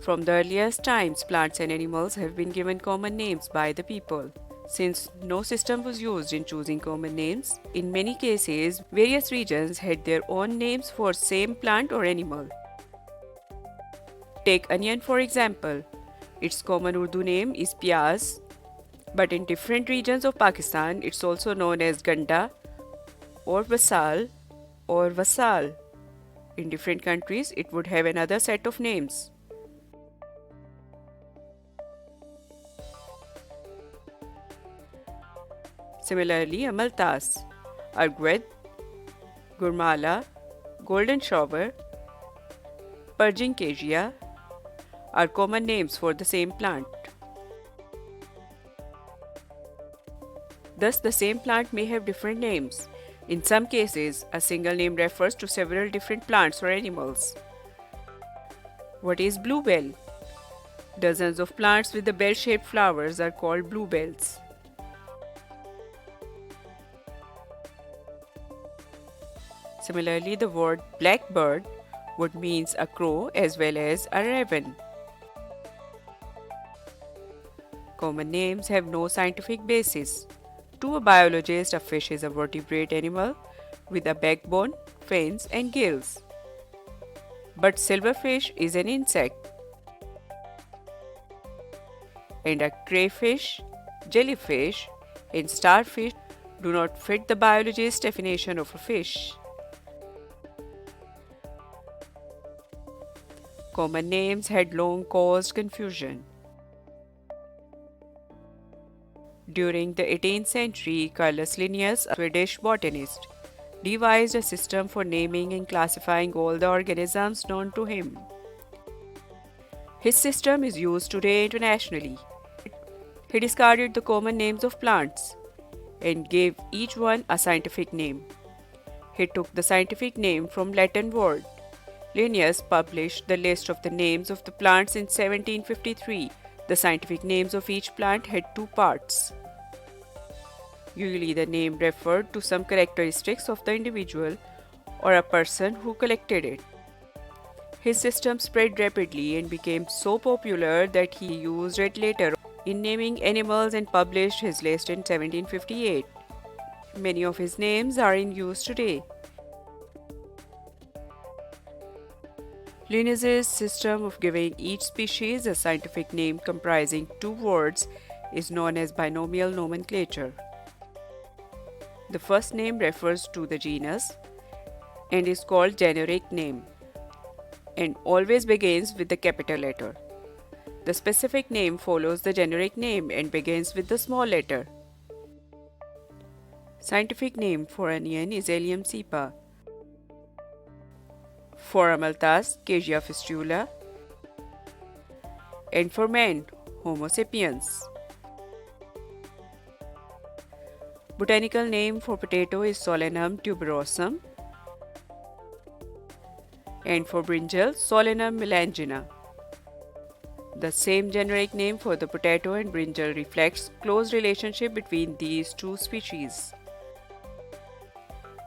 From the earliest times, plants and animals have been given common names by the people. Since no system was used in choosing common names, in many cases, various regions had their own names for same plant or animal. Take onion for example. Its common Urdu name is piyaz, but in different regions of Pakistan, it's also known as ganda or basal or vasal. In different countries, it would have another set of names. Similarly, amaltas, argwed, gurmala, golden shower, Pergincaria are common names for the same plant. Thus, the same plant may have different names. In some cases, a single name refers to several different plants or animals. What is bluebell? Dozens of plants with the bell-shaped flowers are called bluebells. Similarly, the word blackbird would means a crow as well as a raven. Common names have no scientific basis. To a biologist, a fish is a vertebrate animal with a backbone, fins, and gills. But silverfish is an insect. And a crayfish, jellyfish, and starfish do not fit the biologist's definition of a fish. Common names had long caused confusion. During the 18th century, Carl Linnaeus, a Swedish botanist, devised a system for naming and classifying all the organisms known to him. His system is used today internationally. He discarded the common names of plants and gave each one a scientific name. He took the scientific name from Latin word. Linnaeus published the list of the names of the plants in 1753. The scientific names of each plant had two parts. Usually the name referred to some characteristics of the individual or a person who collected it. His system spread rapidly and became so popular that he used it later in naming animals and published his list in 1758. Many of his names are in use today. Linnaeus' system of giving each species a scientific name comprising two words is known as binomial nomenclature. The first name refers to the genus and is called generic name and always begins with the capital letter. The specific name follows the generic name and begins with the small letter. Scientific name for onion is Allium cepa. For amaltas, Casia fistula, and for man, Homo sapiens. Botanical name for potato is Solanum tuberosum, and for brinjal, Solanum melangina. The same generic name for the potato and brinjal reflects close relationship between these two species.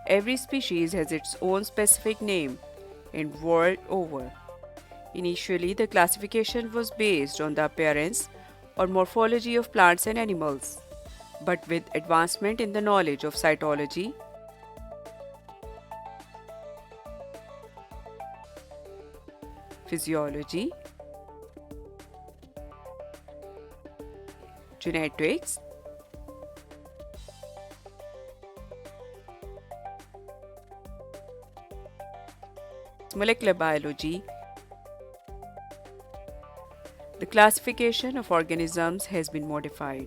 Every species has its own specific name and world over. Initially, the classification was based on the appearance or morphology of plants and animals, but with advancement in the knowledge of cytology, physiology, genetics, molecular biology, the classification of organisms has been modified.